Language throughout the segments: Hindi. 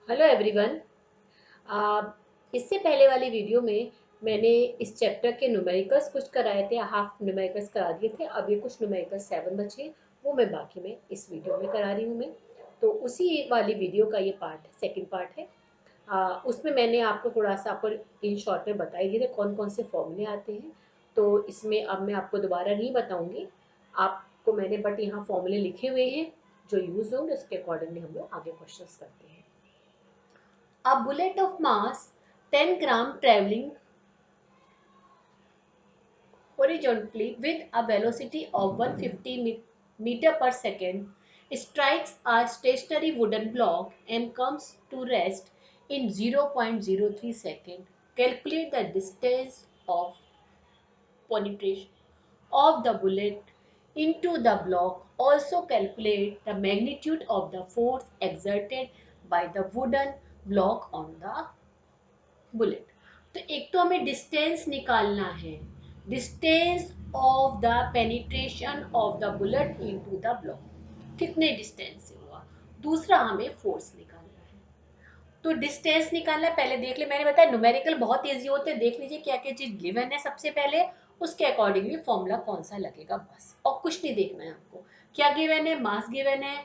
Hello everyone. इससे पहले वाली वीडियो में मैंने इस चैप्टर के न्यूमेरिकल्स कुछ कराए थे, हाफ न्यूमेरिकल्स करा दिए थे। अब ये कुछ न्यूमेरिकल्स 7 बचे, वो मैं बाकी में इस वीडियो में करा रही हूँ मैं। तो उसी वाली वीडियो का ये पार्ट सेकंड पार्ट है। उसमें मैंने आपको थोड़ा सा आपको इन शॉर्ट में बता ही दिए थे कौन कौन से फॉर्मूले आते हैं। तो इसमें अब मैं आपको दोबारा नहीं बताऊंगी आपको मैंने, बट यहाँ फॉर्मूले लिखे हुए हैं जो यूज होंगे, उसके अकॉर्डिंगली हम लोग आगे क्वेश्चंस करते हैं। A bullet of mass 10 gram traveling horizontally with a velocity of 150 meter per second strikes a stationary wooden block and comes to rest in 0.03 seconds. Calculate the distance of penetration of the bullet into the block. Also calculate the magnitude of the force exerted by the wooden block on the bullet. तो एक तो हमें डिस्टेंस निकालना है, distance of the penetration of the bullet into the block, कितने डिस्टेंस से हुआ। दूसरा हमें फोर्स निकालना है। तो डिस्टेंस निकालना पहले देख ले, मैंने बताया न्यूमेरिकल बहुत इजी होते हैं। देख लीजिए क्या क्या चीज गिवन है सबसे पहले, उसके अकॉर्डिंगली फॉर्मूला कौन सा लगेगा, बस और कुछ नहीं देखना है आपको। क्या गिवन है, मास गिवन है,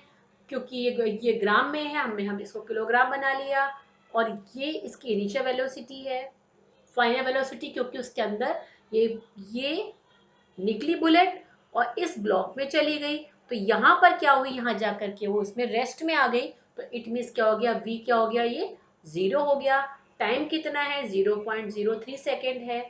क्योंकि ये ग्राम में है, हम इसको किलोग्राम बना लिया। और ये इसकी इनिशियल वेलोसिटी है, फाइनल वेलोसिटी, क्योंकि उसके अंदर ये निकली बुलेट और इस ब्लॉक में चली गई। तो यहाँ पर क्या हुई, यहाँ जा करके वो उसमें रेस्ट में आ गई। तो इट मीन्स क्या हो गया, v क्या हो गया, ये 0 हो गया। टाइम कितना है, 0.03 सेकेंड है।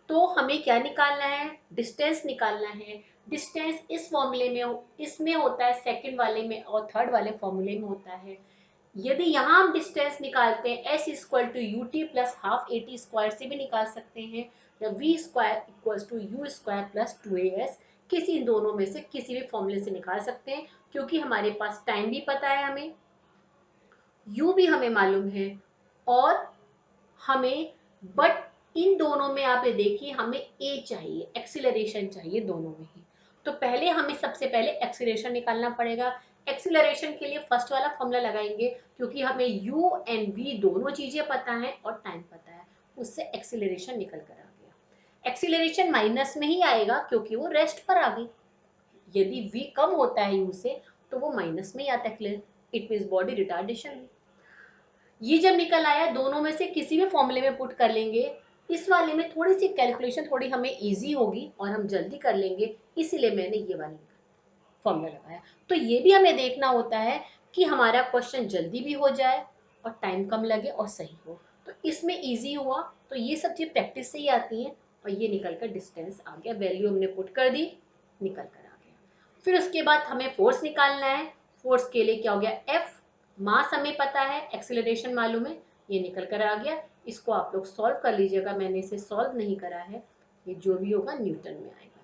तो हमें क्या निकालना है, डिस्टेंस निकालना है। डिस्टेंस इस फॉर्मूले में इसमें होता है, सेकंड वाले में और थर्ड वाले फॉर्मूले में होता है। यदि यहाँ हम डिस्टेंस निकालते हैं s equal to u t plus half a t square से भी निकाल सकते हैं, या v square equal to u square plus 2as, किसी दोनों में से किसी भी फॉर्मूले से निकाल सकते हैं। क्योंकि हमारे पास टाइम भी पता है, हमें u भी हमें मालूम है, और हमें बट इन दोनों में आप ये देखिए हमें a चाहिए, एक्सीलरेशन चाहिए दोनों में ही। तो पहले हमें सबसे पहले एक्सीलरेशन निकालना पड़ेगा। एक्सीलरेशन के लिए फर्स्ट वाला फॉर्मूला लगाएंगे, क्योंकि हमें u एंड v दोनों चीजें पता है और टाइम पता है, उससे एक्सीलरेशन निकल कर आ गया। एक्सीलरेशन माइनस में ही आएगा क्योंकि वो रेस्ट पर आ गई। यदि v कम होता है u से तो वो माइनस में ही आता है, इट मीन्स बॉडी रिटार्डेशन। ये जब निकल आया, दोनों में से किसी भी फॉर्मूले में पुट कर लेंगे। इस वाले में थोड़ी सी कैलकुलेशन थोड़ी हमें इजी होगी और हम जल्दी कर लेंगे, इसीलिए मैंने ये वाली फॉर्मूला लगाया। तो ये भी हमें देखना होता है कि हमारा क्वेश्चन जल्दी भी हो जाए और टाइम कम लगे और सही हो। तो इसमें इजी हुआ, तो ये सब चीज प्रैक्टिस से ही आती है। और ये निकल कर डिस्टेंस आ गया, वैल्यू हमने पुट कर दी, निकल कर आ गया। फिर उसके बाद हमें फोर्स निकालना है। फोर्स के लिए क्या हो गया, एफ, मास हमें पता है, एक्सीलरेशन मालूम है, ये निकल कर आ गया। इसको आप लोग सॉल्व कर लीजिएगा, मैंने इसे सॉल्व नहीं करा है। ये जो भी होगा न्यूटन में आएगा,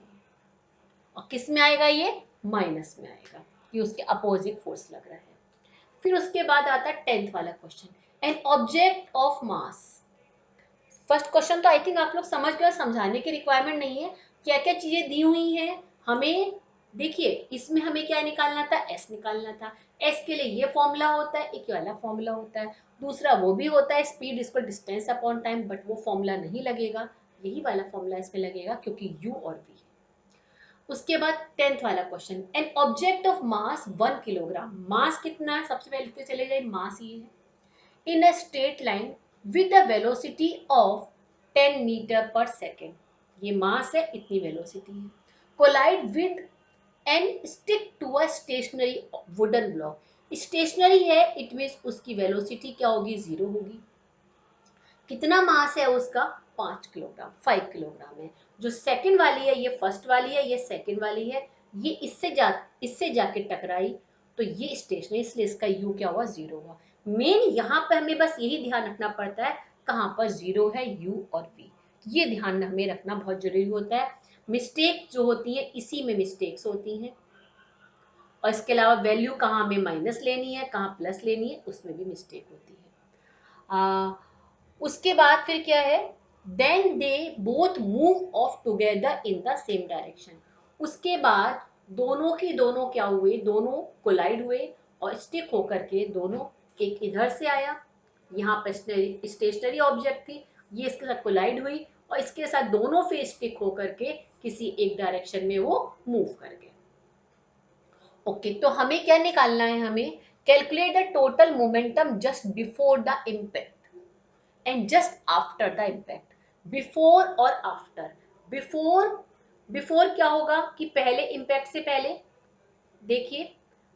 और किस में आएगा, ये माइनस में आएगा, ये उसके अपोजिट फोर्स लग रहा है। फिर उसके बाद आता है 10th वाला question, an object of mass. First question तो आई थिंक आप लोग समझ गए, समझाने की रिक्वायरमेंट नहीं है। क्या क्या चीजें दी हुई हैं हमें, देखिए इसमें हमें क्या निकालना था, एस निकालना था। एस के लिए ये फॉर्मूला होता है, एक वाला फॉर्मूला होता है, दूसरा वो भी होता है स्पीड इसको डिस्टेंस अपॉन टाइम, बट वो फॉर्मूला नहीं लगेगा, यही वाला फॉर्मूला इसमें लगेगा क्योंकि यू और वी। उसके बाद 10th वाला question, an object of mass 1 kilogram. Mass कितना है, सबसे पहले लिखते चले जाए, मास ये है। In a straight line with the velocity of 10 metre पर सेकेंड, ये मास है, इतनी वेलोसिटी है। Collide with and stick to a stationary wooden block. Stationary है, इट मीन्स उसकी वेलोसिटी क्या होगी, 0 होगी। कितना मास है उसका, 5 किलोग्राम, 5 किलोग्राम है। जो सेकंड वाली है ये फर्स्ट वाली है, ये सेकंड वाली है, ये इससे जाके टकराई, तो ये स्टेशनरी, इसलिए इसका यू क्या हुआ, 0 हुआ। मेन यहाँ पर हमें बस यही ध्यान रखना पड़ता है, कहाँ पर 0 है, यू और वी, ये ध्यान हमें रखना बहुत जरूरी होता है। मिस्टेक जो होती है इसी में मिस्टेक्स होती हैं, और इसके अलावा वैल्यू कहाँ हमें माइनस लेनी है, कहाँ प्लस लेनी है, उसमें भी मिस्टेक होती है। उसके बाद फिर क्या है, then they both move off together in the same direction. उसके बाद दोनों की दोनों क्या हुए, दोनों कोलाइड हुए और स्टिक होकर के दोनों एक इधर से आया, यहाँ पर स्टेशनरी ऑब्जेक्ट थी, ये इसके साथ कोलाइड हुई और इसके साथ दोनों फेस स्टिक होकर के किसी एक डायरेक्शन में वो मूव कर गए। ओके, तो हमें क्या निकालना है, हमें calculate the total momentum just before the impact and just after the impact. Before और आफ्टर। बिफोर, बिफोर क्या होगा कि पहले इम्पैक्ट से पहले, देखिए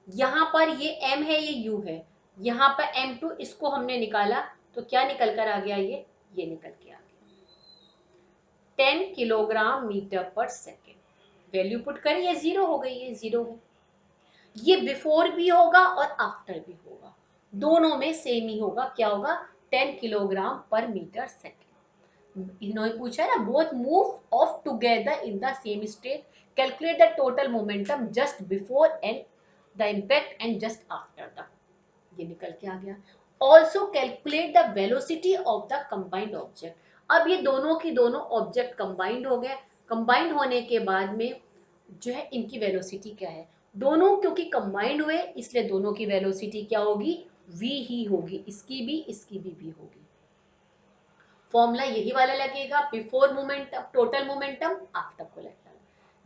यहाँ पर ये m है, ये u है, यहाँ पर m2 इसको हमने निकाला तो क्या निकल कर आ गया, ये निकल के आ गया 10 किलोग्राम मीटर पर सेकेंड। वैल्यू पुट करें, ये जीरो हो गई, ये जीरो है। ये बिफोर भी होगा और आफ्टर भी होगा, दोनों में सेम ही होगा। क्या होगा, 10 किलोग्राम पर मीटर सेकेंड। इन्होंने पूछा है ना, both move off together in the same state, calculate the total momentum just before and the impact and just after the, ये निकल के आ गया। Also calculate the velocity of the combined object. अब ये दोनों की दोनों ऑब्जेक्ट कंबाइंड हो गए, कंबाइंड होने के बाद में जो है इनकी वेलोसिटी क्या है, दोनों क्योंकि कंबाइंड हुए इसलिए दोनों की वेलोसिटी क्या होगी, v ही होगी, इसकी भी इसकी भी होगी। फॉर्मूला यही वाला लगेगा, before momentum total momentum after कोलेक्टर।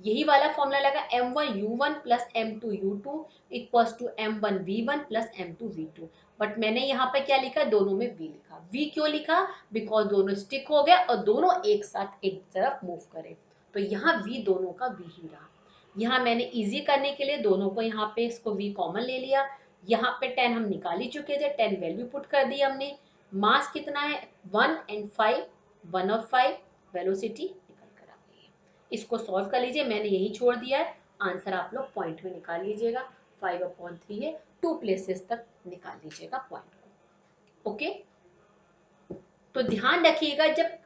यही वाला फॉर्मूला लगा m1u1 plus m2u2 equals to m1v1 plus m2v2। But मैंने यहाँ पे क्या लिखा, दोनों में v लिखा। v क्यों लिखा, बिकॉज दोनों स्टिक हो गए और दोनों एक साथ एक तरफ मूव करे, तो यहाँ v दोनों का v ही रहा। यहाँ मैंने इजी करने के लिए दोनों को यहाँ पे इसको v कॉमन ले लिया। यहाँ पे 10 हम निकाल ही चुके थे, 10 वैल्यू पुट कर दी हमने। मास कितना है 1 and 5, 1 और 5, वेलोसिटी निकल कर आ गई है। इसको सॉल्व कर लीजिए, मैंने यही छोड़ दिया है, आंसर आप लोग पॉइंट में निकाल लीजिएगा। 5/3 है, 2 प्लेसेस तक निकाल लीजिएगा पॉइंट को। ओके, तो ध्यान रखिएगा, जब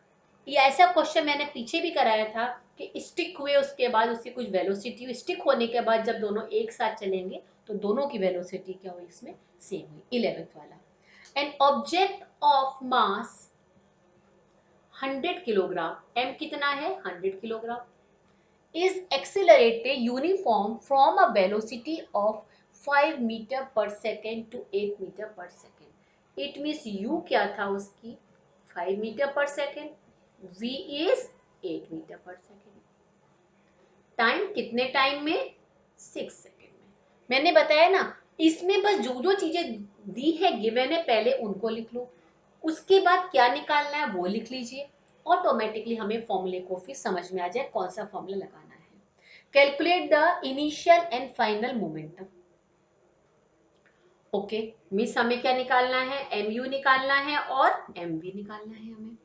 ये ऐसा क्वेश्चन मैंने पीछे भी कराया था कि स्टिक हुए उसके बाद उसकी कुछ वेलोसिटी हुई, स्टिक होने के बाद जब दोनों एक साथ चलेंगे तो दोनों की वेलोसिटी क्या हुई, इसमें सेम हुई। 11th वाला, N object of mass 100 kilogram, m कितना है 100 kilogram, is accelerated uniform from a velocity of 5 meter per second to 8 meter per second. It means u क्या था उसकी 5 meter per second, v is 8 meter per second. Time कितने टाइम में 6 सेकेंड में। मैंने बताया ना, इसमें बस जो जो चीजें दी है गिवन है पहले उनको लिख लो, उसके बाद क्या निकालना है वो लिख लीजिए, ऑटोमेटिकली हमें फॉर्मूले को फिर समझ में आ जाए कौन सा फॉर्मूला लगाना है। Calculate the initial and final momentum. Okay miss, हमें क्या निकालना है, mu निकालना है और mv निकालना है हमें।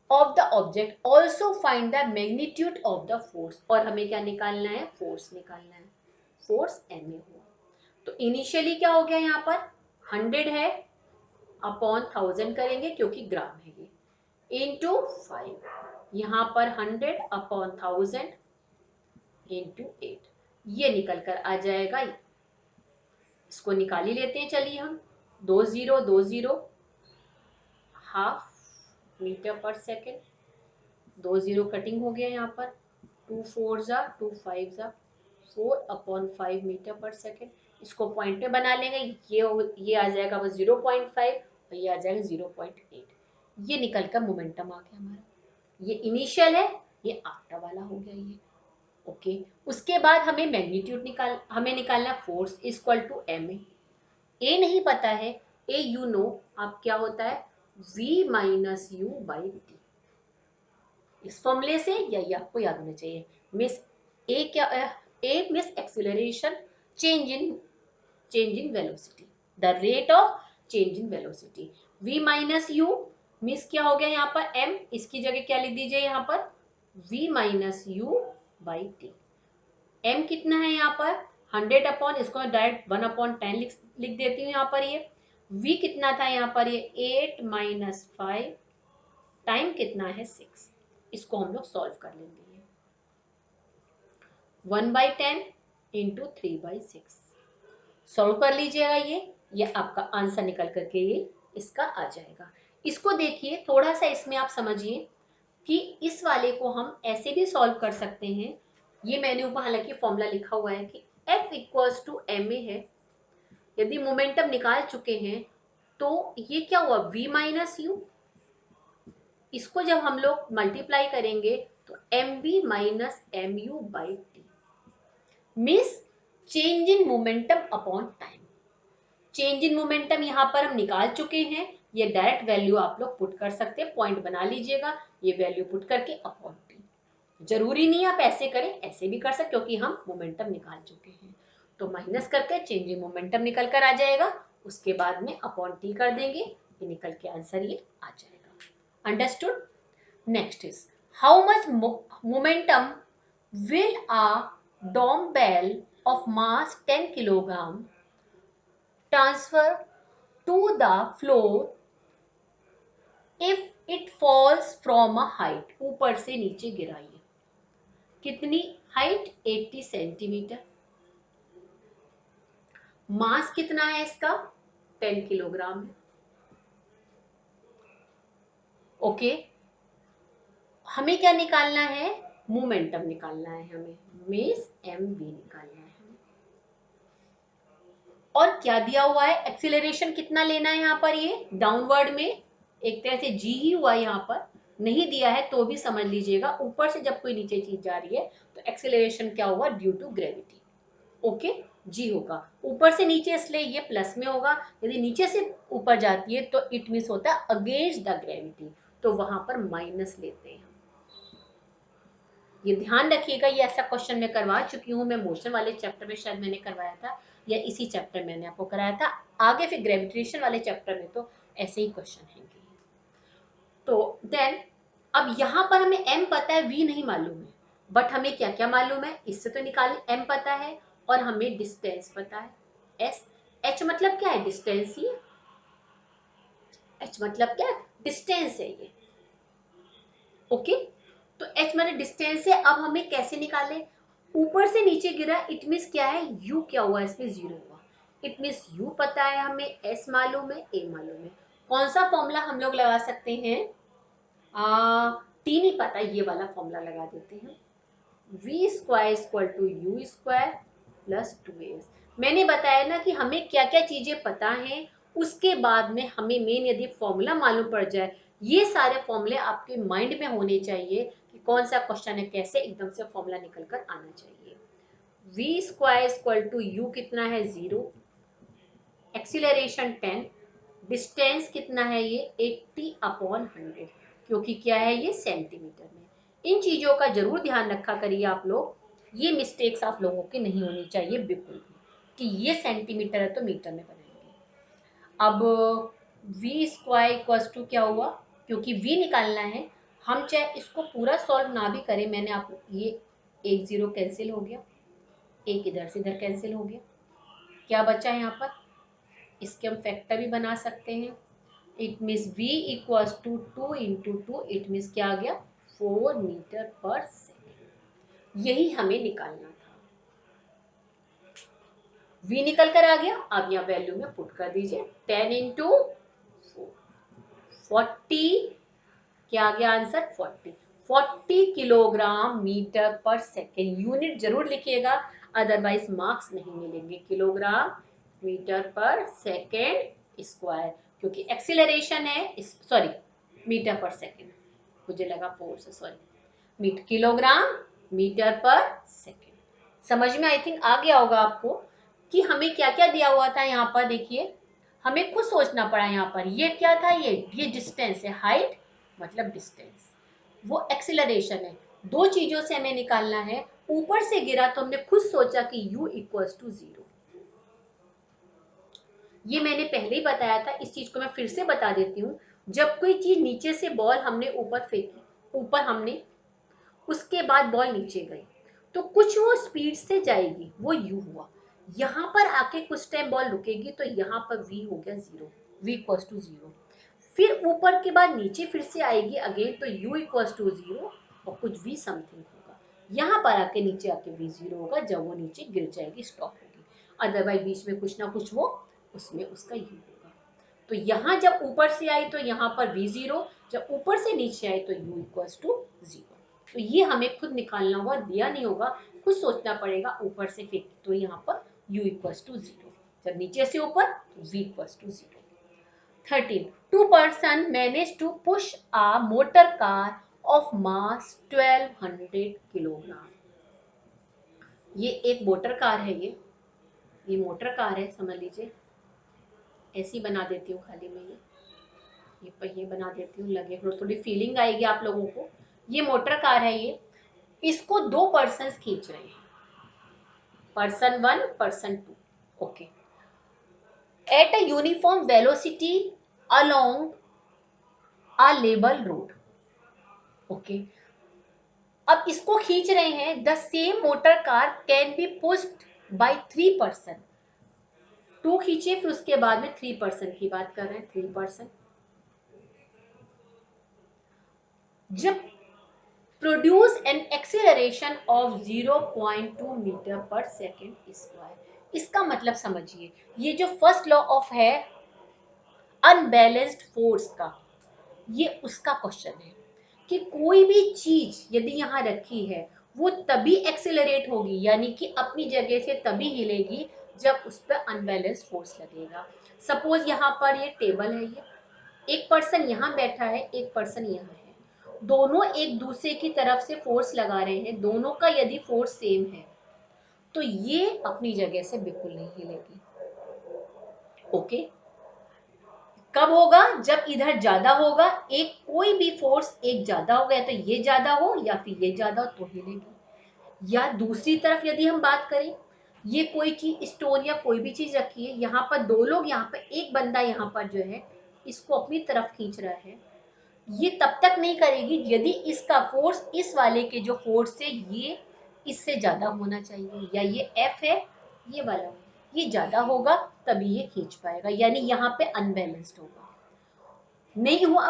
Of the object, also find the magnitude of the force, और हमें क्या निकालना है, फोर्स निकालना है, फोर्स ma हुआ। तो इनिशियली क्या हो गया, यहाँ पर 100 है अपॉन 1000 करेंगे क्योंकि ग्राम है ये, इंटू 5, यहाँ पर 100 अपॉन 1000 इंटू 8, ये निकल कर आ जाएगा। इसको निकाल ही लेते हैं, चलिए हम 2020 हाफ मीटर पर सेकेंड, 20 कटिंग हो गया यहाँ पर, 2 4 जा 2 5 जा 4/5 मीटर पर सेकेंड। इसको पॉइंट पे बना लेंगे, ये आ जाएगा बस 0.5 और ये आ जाएगा 0.8। ये निकल कर मोमेंटम आ गया हमारा, ये इनिशियल है, ये आफ्टर वाला हो गया ये। ओके, उसके बाद हमें मैग्नीट्यूड हमें निकालना force equal to m a नहीं पता है, ए यू नो, अब क्या होता है v minus u by T. इस फॉर्मूले से यही आपको याद होना चाहिए। मिस ए क्या, ए मिस acceleration, change in velocity, the rate of change in velocity. v minus u मिस क्या हो गया यहाँ पर m, इसकी जगह क्या लिख दीजिए यहाँ पर v minus u by T. m कितना है यहाँ पर 100 अपॉन, इसको मैं डायरेक्ट 1/10 लिख देती हूँ यहाँ पर। ये v कितना था यहाँ पर, ये 8 माइनस 5, टाइम कितना है 6। इसको हम लोग सॉल्व कर लेंगे, 1/10 इंटू 3/6 सॉल्व कर लीजिएगा। ये आपका आंसर निकल करके ये इसका आ जाएगा। इसको देखिए थोड़ा सा, इसमें आप समझिए कि इस वाले को हम ऐसे भी सॉल्व कर सकते हैं। ये मैंने ऊपर हालांकि फॉर्मूला लिखा हुआ है कि F इक्वल्स टू ma है, यदि मोमेंटम निकाल चुके हैं तो ये क्या हुआ, v माइनस यू। इसको जब हम लोग मल्टीप्लाई करेंगे तो m v minus m u by t, means change in momentum upon time. Change in momentum यहाँ पर हम निकाल चुके हैं, ये डायरेक्ट वैल्यू आप लोग पुट कर सकते हैं, पॉइंट बना लीजिएगा, ये वैल्यू पुट करके अपॉन टी। जरूरी नहीं आप ऐसे करें, ऐसे भी कर सकते क्योंकि हम मोमेंटम निकाल चुके हैं। तो माइनस करके चेंज इन मोमेंटम निकल कर आ जाएगा, उसके बाद में अपॉन टी कर देंगे, ये निकल के आंसर ये आ जाएगा। Understood. Next is how much momentum will a dumbbell of mass 10 kilogram transfer to the floor if it falls from a height। ऊपर से नीचे गिराइए, कितनी हाइट, 80 सेंटीमीटर। मास कितना है इसका, 10 किलोग्राम है। ओके, हमें क्या निकालना है, मोमेंटम निकालना है हमें, मीन्स एम वी निकालना है। और क्या दिया हुआ है, एक्सीलरेशन कितना लेना है यहाँ पर, ये डाउनवर्ड में एक तरह से जी ही हुआ, यहाँ पर नहीं दिया है तो भी समझ लीजिएगा, ऊपर से जब कोई नीचे चीज जा रही है तो एक्सीलरेशन क्या होगा, ड्यू टू ग्रेविटी। ओके, जी होगा, ऊपर से नीचे इसलिए ये प्लस में होगा, यदि नीचे से ऊपर जाती है तो इट मीन्स होता है अगेंस्ट द ग्रेविटी, तो वहां पर माइनस लेते हैं। ये ध्यान रखिएगा, ये ऐसा क्वेश्चन मैं करवा चुकी हूँ, मैं मोशन वाले चैप्टर में शायद मैंने करवाया था, या इसी चैप्टर में मैंने आपको कराया था। आगे फिर ग्रेविटेशन वाले चैप्टर में तो ऐसे ही क्वेश्चन हैं। तो देन अब यहाँ पर हमें m पता है, v नहीं मालूम है, बट हमें क्या क्या मालूम है, इससे तो निकाले, m पता है और हमें डिस्टेंस पता है, s। h मतलब क्या है, डिस्टेंस ही, h मतलब क्या है, डिस्टेंस है ये। ओके, तो h मतलब डिस्टेंस है। अब हमें कैसे निकाले, ऊपर से नीचे गिरा, इट मीन्स क्या है, u क्या हुआ, इसमें 0 हुआ, इट मीन्स u पता है हमें, s मालूम है, a मालूम है। कौन सा फॉर्मूला हम लोग लगा सकते हैं, टी नहीं पता, ये वाला फॉर्मूला लगा देते हैं, v square equal to u square plus 2as। मैंने बताया ना कि हमें क्या क्या चीजें पता हैं, उसके बाद में हमें मेन यदि फॉर्मूला मालूम पड़ जाए, ये सारे फॉर्मूले आपके माइंड में होने चाहिए कि कौन सा क्वेश्चन है, कैसे एकदम से फॉर्मूला निकल कर आना चाहिए। V square equal to u कितना है, 0, एक्सीलरेशन 10, डिस्टेंस कितना है ये 80 अपॉन 100, क्योंकि क्या है ये सेंटीमीटर में। इन चीजों का जरूर ध्यान रखा करिए आप लोग, ये मिस्टेक्स आप लोगों की नहीं होनी चाहिए बिल्कुल भी, कि ये सेंटीमीटर है तो मीटर में बनाएंगे। अब v स्क्वायर इक्वल्स टू क्या हुआ, क्योंकि v निकालना है, हम चाहे इसको पूरा सॉल्व ना भी करें, मैंने आप ये एक जीरो कैंसिल हो गया, एक इधर से इधर कैंसिल हो गया, क्या बचा यहाँ पर, इसके हम फैक्टर भी बना सकते हैं, it means v equals to 2 into 2, it means क्या आ गया, 4 मीटर पर सेकेंड। यही हमें निकालना था, v निकल कर आ गया। अब यहाँ वैल्यू में पुट कर दीजिए, 10 इंटू 40, क्या आ गया आंसर, 40 किलोग्राम मीटर पर सेकेंड। यूनिट जरूर लिखिएगा, अदरवाइज मार्क्स नहीं मिलेंगे। किलोग्राम मीटर पर सेकेंड स्क्वायर, क्योंकि एक्सीलरेशन है, सॉरी मीटर पर सेकेंड, मुझे लगा फोर्स, सॉरी किलोग्राम मीटर पर सेकेंड। समझ में आई थिंक आ गया होगा आपको कि हमें क्या क्या दिया हुआ था। यहाँ पर देखिए, हमें खुद सोचना पड़ा, यहाँ पर ये क्या था, ये डिस्टेंस है, हाइट मतलब डिस्टेंस, वो एक्सीलरेशन है, दो चीजों से हमें निकालना है। ऊपर से गिरा तो हमने खुद सोचा कि u इक्वल्स टू 0, ये मैंने पहले ही बताया था, इस चीज को मैं फिर से बता देती हूँ। जब कोई चीज नीचे से बॉल हमने ऊपर फेंकी, ऊपर हमने, उसके बाद बॉल नीचे गई, तो कुछ वो स्पीड से जाएगी, वो u हुआ। यहाँ पर आके कुछ टाइम बॉल रुकेगी तो यहाँ पर v हो गया 0, v इक्वल्स टू 0। फिर ऊपर के बाद नीचे फिर से आएगी अगेन, तो u इक्वल्स टू 0 और कुछ v समथिंग होगा। यहाँ पर आके नीचे आके v 0 होगा, जब वो नीचे गिर जाएगी, स्टॉप होगी। अदरवाइज बीच में कुछ ना कुछ वो उसमें उसका u होगा। तो यहाँ जब ऊपर से आई तो यहाँ पर v 0, जब ऊपर से नीचे आई तो u इक्वल्स टू 0। तो ये हमें खुद निकालना होगा, दिया नहीं होगा, खुद सोचना पड़ेगा। ऊपर से फेंक तो यहाँ पर u इक्वल्स टू 0। जब नीचे से ऊपर v equals to 0। 13. Two person managed to push a motor car of mass 1200 kilogram. ये एक मोटर कार है, ये मोटर कार है, समझ लीजिए। ऐसी बना देती हूँ खाली मैं, ये पहिए बना देती हूँ, लगे थोड़ी फीलिंग आएगी आप लोगों को। ये मोटर कार है, ये इसको दो पर्सन खींच रहे हैं, person 1 person 2। Okay, at a uniform velocity along a level road. Okay, अब इसको खींच रहे हैं। The same motor car can be pushed by 3 person. 2 खींचे, फिर उसके बाद में 3 पर्सन की बात कर रहे हैं, 3 पर्सन। जब produce an acceleration of 0.2 metre पर सेकेंड स्क्वायर। इसका मतलब समझिए, ये जो फर्स्ट लॉ ऑफ है अनबैलेंस्ड फोर्स का, ये उसका क्वेश्चन है कि कोई भी चीज यदि यहाँ रखी है वो तभी एक्सेलरेट होगी, यानी कि अपनी जगह से तभी हिलेगी जब उस पर अनबैलेंस्ड फोर्स लगेगा। सपोज यहाँ पर ये टेबल है, ये एक पर्सन यहाँ बैठा है, एक पर्सन यहाँ है, दोनों एक दूसरे की तरफ से फोर्स लगा रहे हैं, दोनों का यदि फोर्स सेम है तो ये अपनी जगह से बिल्कुल नहीं हिलेगी। ओके, कब होगा? जब इधर ज्यादा होगा, एक कोई भी फोर्स एक ज्यादा हो गया तो ये ज्यादा हो या फिर ये ज्यादा हो तो हिलेगी। या दूसरी तरफ यदि हम बात करें, ये कोई चीज स्टोन या कोई भी चीज रखी है, यहाँ पर दो लोग, यहाँ पर एक बंदा यहाँ पर जो है इसको अपनी तरफ खींच रहा है, ये तब तक नहीं करेगी यदि इसका फोर्स इस वाले के जो फोर्स है ये इससे ज्यादा होना चाहिए, या ये F है ये वाला ये ज्यादा होगा तभी ये खींच पाएगा, यानी यहाँ पे अनबैलेंस्ड होगा। नहीं हुआ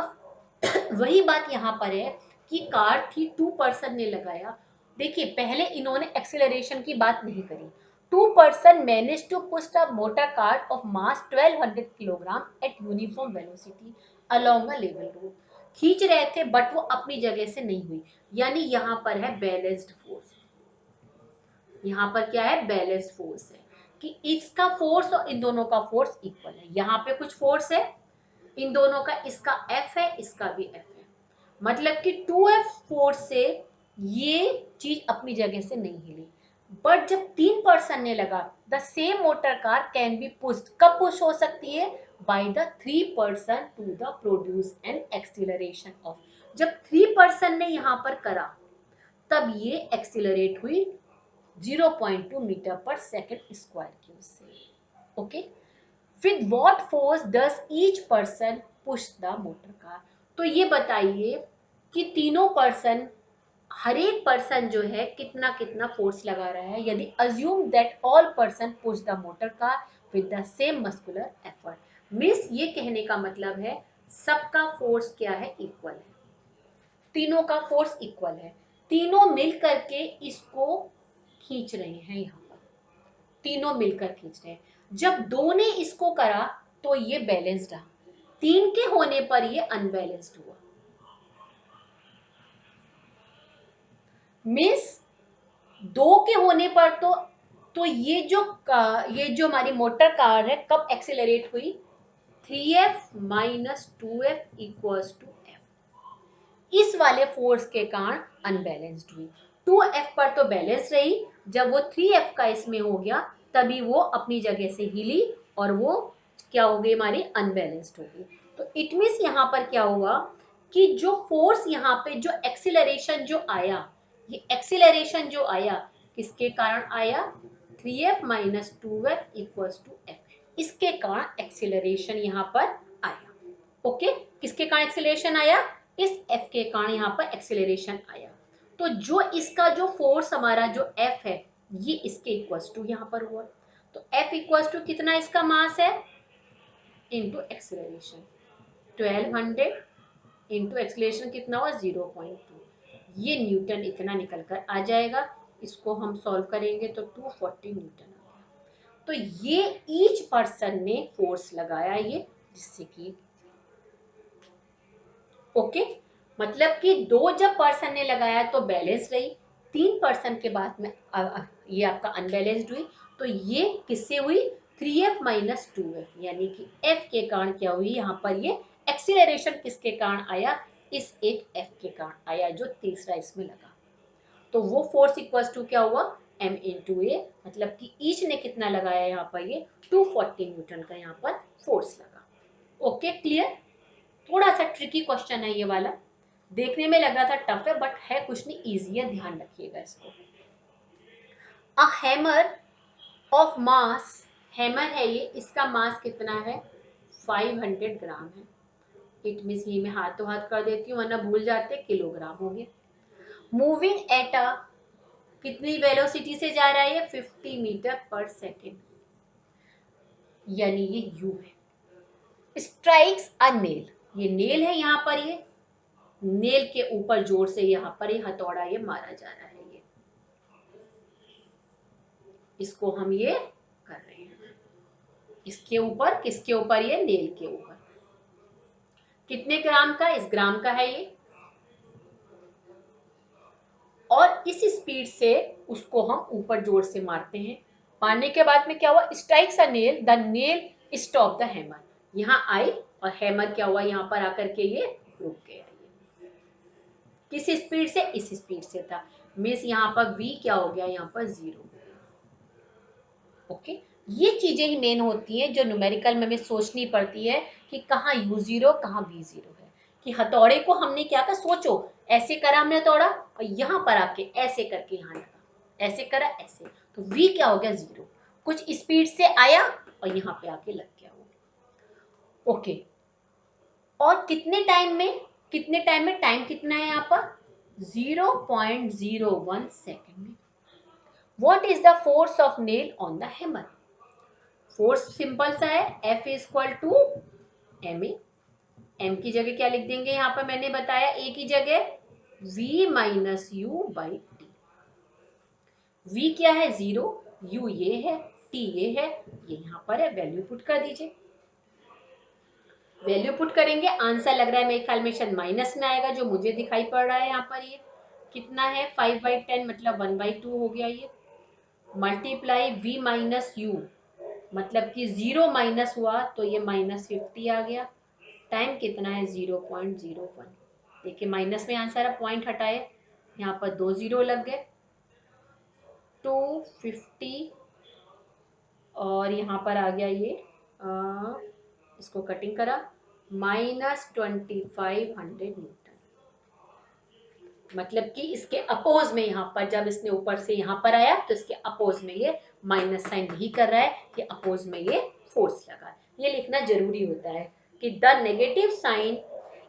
वही बात यहाँ पर है कि कार थी, 2 पर्सन ने लगाया। देखिए पहले इन्होंने एक्सेलरेशन की बात नहीं करी। 2 person manage to push the motor car of mass 1200 kilogram at uniform velocity along a level road. खींच रहे थे बट वो अपनी जगह से नहीं हुई, यानी यहाँ पर है बैलेंस्ड फोर्स। यहाँ पर क्या है? बैलेंस्ड फोर्स है कि इसका फोर्स और इन दोनों का फोर्स इक्वल है। यहाँ पे कुछ फोर्स है इन दोनों का, इसका F है, इसका भी F है, मतलब कि 2F फोर्स से ये चीज अपनी जगह से नहीं हिली। बट जब 3 पर्सन ने लगा, the same motor car can be pushed. कब पुश हो सकती है? By the 3 person to the produce an acceleration of. जब 3 पर्सन ने यहाँ पर करा तब ये एक्सीलरेट हुई 0.2 मीटर पर सेकेंड स्क्वायर की उससे। Okay, with what force does each person push the motor car। तो ये बताइए कि तीनों पर्सन, हर एक पर्सन जो है कितना कितना फोर्स लगा रहा है, यदि assume that all person push the motor car with the same muscular effort। Means ये कहने का मतलब है सबका फोर्स क्या है? इक्वल है, तीनों का फोर्स इक्वल है, तीनों मिल करके इसको खींच रहे हैं, यहाँ पर तीनों मिलकर खींच रहे हैं। जब दो ने इसको करा तो ये बैलेंस्ड रहा, 3 के होने पर ये अनबैलेंस्ड हुआ। मीन्स 2 के होने पर तो ये जो हमारी मोटर कार है कब एक्सेलरेट हुई? 3F minus 2F equals to F। इस वाले फोर्स के कारण अनबैलेंस्ड हुई। 2F पर तो बैलेंस रही, जब वो 3F का इसमें हो गया तभी वो अपनी जगह से हिली और वो क्या हो गई? हमारी अनबैलेंस्ड हो गई। तो इट मीन्स यहाँ पर क्या हुआ कि जो फोर्स यहाँ पे जो एक्सीलरेशन जो आया, ये एक्सीलरेशन जो आया किसके कारण आया? 3F minus 2F equals to F। इसके कारण एक्सीलरेशन यहाँ पर आया। ओके, किसके कारण एक्सीलरेशन आया? इस F के कारण यहाँ पर एक्सीलरेशन आया। तो जो इसका जो फोर्स हमारा जो F है ये इसके इक्वल्स टू यहाँ पर हुआ। तो F इक्वल्स टू कितना इसका मास है इनटू एक्सीलरेशन, 1200 इनटू एक्सीलरेशन कितना हुआ? 0.2। ये न्यूटन इतना निकल कर आ जाएगा। इसको हम सॉल्व करेंगे तो 240 न्यूटन आ गया। तो ये ईच पर्सन ने फोर्स लगाया ये, जिससे कि ओके मतलब कि 2 जब पर्सन ने लगाया तो बैलेंस रही, 3 पर्सन के बाद में ये आपका अनबैलेंस्ड हुई। तो ये किससे हुई? 3f माइनस 2f, यानी कि f के कारण क्या हुई यहाँ पर ये एक्सीलरेशन किसके कारण आया, इस एक f के कारण आया जो तीसरा इसमें लगा। तो वो फोर्स इक्वल्स टू क्या हुआ, m इंटू ए, मतलब कि ईच ने कितना लगाया यहाँ पर, ये 240 न्यूटन का यहाँ पर फोर्स लगा। Okay clear. थोड़ा सा ट्रिकी क्वेश्चन है ये वाला, देखने में लग रहा था टफ है बट है कुछ नहीं, इजी है, ध्यान रखिएगा इसको। A hammer of mass, hammer है ये, इसका मास कितना है 500 ग्राम है। इट मीन्स ये मैं हाथों हाथ कर देती हूँ वरना भूल जाते, किलोग्राम हो गया। मूविंग एट अ, कितनी वेलोसिटी से जा रहा है ये 50 मीटर पर सेकेंड, यानी ये यू है। स्ट्राइक्स अ नेल, ये नेल है यहाँ पर, ये नेल के ऊपर जोर से यहाँ पर ये हथौड़ा ये मारा जा रहा है, ये इसको हम ये कर रहे हैं, इसके ऊपर, किसके ऊपर, ये नेल के ऊपर। कितने ग्राम का, इस ग्राम का है ये, और इस स्पीड से उसको हम ऊपर जोर से मारते हैं। मारने के बाद में क्या हुआ, strikes a nail, the nail stop the hammer, यहाँ आई और हैमर क्या हुआ यहाँ पर आकर के ये रुक गया। किस स्पीड से, इस स्पीड से था, मीन्स यहाँ पर v क्या हो गया, यहाँ पर 0। ओके, ये चीजें ही मेन होती हैं जो न्यूमेरिकल में हमें सोचनी पड़ती है कि कहाँ u0 कहाँ v0 है। कि हथौड़े को हमने क्या कहा, सोचो ऐसे करा हमने हथौड़ा और यहाँ पर आके ऐसे करके यहाँ लगा, ऐसे करा ऐसे, तो v क्या हो गया 0, कुछ स्पीड से आया और यहाँ पे आके लग गया वो। ओके, और कितने टाइम में, कितने टाइम में, टाइम कितना है यहाँ पर 0.01 सेकेंड में। What is the force of nail on the hammer? Force simple सा है, F is equal to ma, m की जगह क्या लिख देंगे यहाँ पर, मैंने बताया a की जगह v minus u by T. v क्या है 0, u ये है, t ये है, ये यहाँ पर है, वैल्यू पुट कर दीजिए। वैल्यू पुट करेंगे, आंसर लग रहा है मेरे ख्याल में शायद माइनस में आएगा, जो मुझे दिखाई पड़ रहा है यहाँ पर, ये कितना है 5/10 मतलब 1/2 हो गया ये, मल्टीप्लाई v माइनस यू, मतलब कि 0 माइनस हुआ तो ये -50 आ गया। टाइम कितना है 0.01, देखिए माइनस में आंसर है, पॉइंट हटाए, यहाँ पर 2 0 लग गए, 250 और यहाँ पर आ गया ये इसको कटिंग करा -2500 न्यूटन, मतलब कि इसके अपोज में यहाँ पर जब इसने ऊपर से यहाँ पर आया तो इसके अपोज में ये माइनस साइन यही कर रहा है कि अपोज में ये फोर्स लगा है। ये लिखना जरूरी होता है कि the negative sign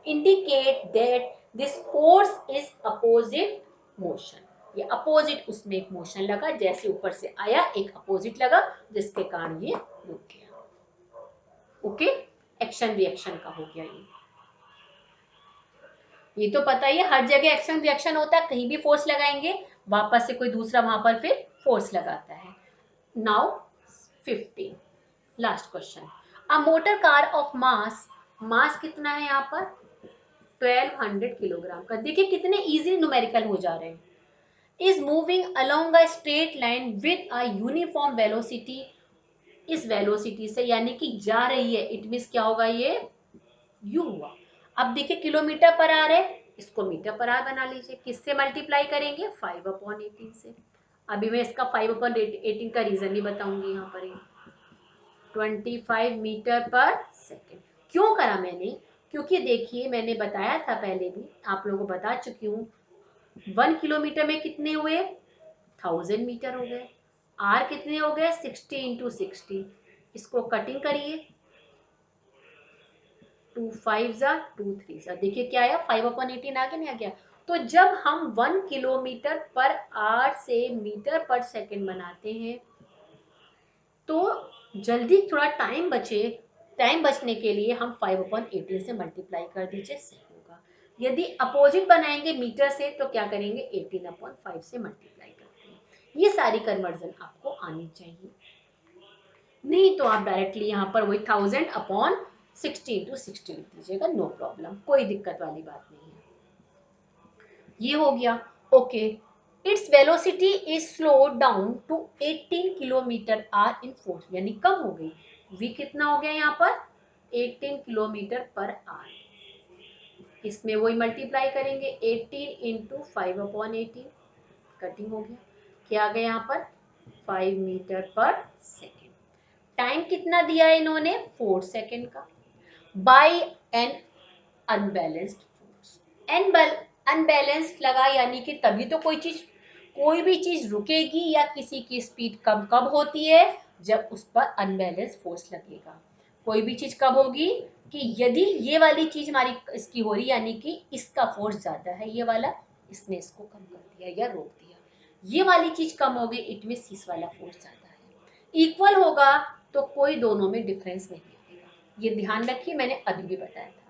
indicate that this force is opposite motion, ये अपोजिट उसमें एक मोशन लगा, जैसे ऊपर से आया एक अपोजिट लगा जिसके कारण ये रुक गया। ओके, एक्शन रिएक्शन का हो गया ये तो पता ही है, हर जगह एक्शन रिएक्शन होता है, कहीं भी फोर्स लगाएंगे वापस से कोई दूसरा वहां पर फिर फोर्स लगाता है। Now 15 last question, a motor car of mass, mass कितना है यहाँ पर 1200 किलोग्राम का, देखिए कितने इजी न्यूमेरिकल हो जा रहे हैं, is moving along a straight line with a uniform velocity, इस वेलोसिटी से यानी कि जा रही है, इट मीन्स क्या होगा ये यू हुआ। अब देखिए किलोमीटर पर आवर है, इसको मीटर पर आवर बना लीजिए, किससे मल्टीप्लाई करेंगे 5/18 से। अभी मैं इसका 5/18 का रीजन नहीं बताऊंगी, यहाँ पर 25 मीटर पर सेकेंड क्यों करा मैंने, क्योंकि देखिए मैंने बताया था पहले भी, आप लोगों को बता चुकी हूँ, 1 किलोमीटर में कितने हुए 1000 मीटर हो गए, आर कितने हो गए 60 × 60, इसको कटिंग करिए 2 5 2 3, देखिए क्या आया 5/18 आ गया, नहीं आ गया। तो जब हम 1 किलोमीटर पर आवर से मीटर पर सेकंड बनाते हैं तो जल्दी थोड़ा टाइम बचे, टाइम बचने के लिए हम 5/18 से मल्टीप्लाई कर दीजिए, सही होगा। यदि अपोजिट बनाएंगे मीटर से तो क्या करेंगे 18/5 से मल्टीप्लाई करते हैं। ये सारी कन्वर्जन आपको आनी चाहिए, नहीं तो आप डायरेक्टली यहाँ पर वही 1000/60 × 60 लिख दीजिएगा, नो प्रॉब्लम, कोई दिक्कत वाली बात नहीं है। ये हो गया okay. It's velocity is slowed down to 18 kilometre are in force, यानी कम हो गई। v कितना हो गया यहाँ पर 18 किलोमीटर पर आर। इसमें वही मल्टीप्लाई करेंगे 18 इंटू 5/18, कटिंग हो गया, क्या आ गया यहाँ पर 5 मीटर पर सेकेंड। टाइम कितना दिया है इन्होंने 4 सेकेंड का। By an unbalanced force, unbalanced लगा यानी कि तभी तो कोई भी चीज रुकेगी या किसी की स्पीड कम कब होती है, जब उस पर अनबैलेंस फोर्स लगेगा। कोई भी चीज कब होगी कि यदि ये वाली चीज हमारी इसकी हो रही यानी कि इसका फोर्स ज्यादा है, ये वाला, इसने इसको कम कर दिया या रोक दिया, ये वाली चीज कम हो गई, इट मींस इस वाला फोर्स ज्यादा है। इक्वल होगा तो कोई दोनों में डिफरेंस नहीं आएगा, ये ध्यान रखिए, मैंने अभी भी बताया था।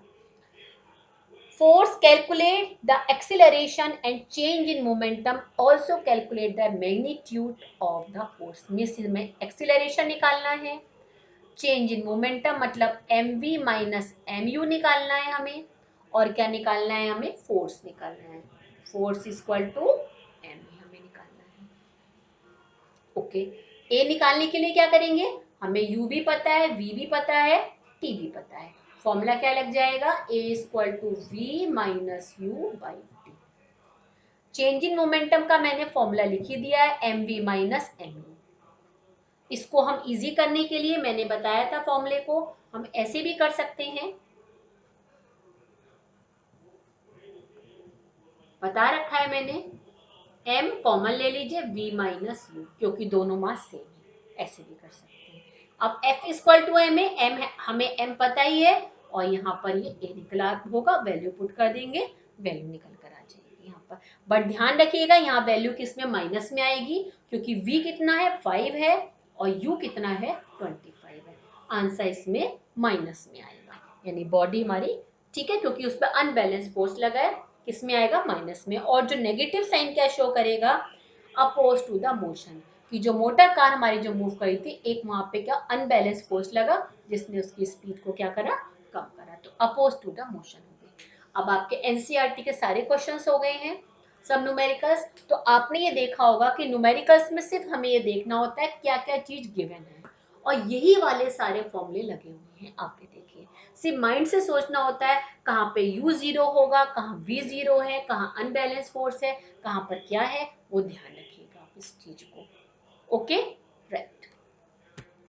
Force calculate the acceleration and change in momentum, also calculate the magnitude of the force। में acceleration निकालना है, change in momentum मतलब mv माइनस mu निकालना है हमें, और क्या निकालना है हमें force निकालना है, force इक्वल टू m हमें निकालना है। ओके, a निकालने के लिए क्या करेंगे, हमें u भी पता है, v भी पता है, t भी पता है। फॉर्मूला क्या लग जाएगा, a equal to v minus u by t. Change in momentum का मैंने फॉर्मूला लिख ही दिया है, m v minus m u. इसको हम इजी करने के लिए मैंने बताया था फॉर्मूले को, हम ऐसे भी कर सकते हैं, बता रखा है मैंने, m कॉमन ले लीजिए v माइनस यू, क्योंकि दोनों मास सेम है, ऐसे भी कर सकते हैं। अब f इक्वल टू m है, m है, हमें m पता ही है, और यहाँ पर ये a निकला होगा, वैल्यू पुट कर देंगे, वैल्यू निकल कर आ जाएगी यहाँ पर। बट ध्यान रखिएगा यहाँ वैल्यू किस में माइनस में आएगी, क्योंकि v कितना है 5 है और u कितना है 25 है, आंसर इसमें माइनस में आएगा, यानी बॉडी हमारी ठीक है, क्योंकि उस पर अनबैलेंस फोर्स लगा है, किसमें आएगा माइनस में। और जो नेगेटिव साइन क्या शो करेगा, अपोज टू द मोशन, कि जो मोटर कार हमारी जो मूव करी थी, एक वहां पे क्या अनबैलेंस फोर्स लगा, जिसने उसकी स्पीड को क्या करा, कम करा, तो अपोज टू द मोशन हो गई। अब आपके एनसीईआरटी के सारे क्वेश्चंस हो गए हैं, सब न्यूमेरिकल्स। तो आपने ये देखा होगा कि न्यूमेरिकल्स में सिर्फ हमें ये देखना होता है क्या क्या चीज गिवन है, और यही वाले सारे फॉर्मूले लगे हुए हैं, आप ये देखिए, सिर्फ माइंड से सोचना होता है कहाँ पे u जीरो होगा, कहाँ v जीरो है, कहाँ अनबैलेंस फोर्स है, कहाँ पर क्या है, वो ध्यान रखिएगा आप इस चीज को। ओके।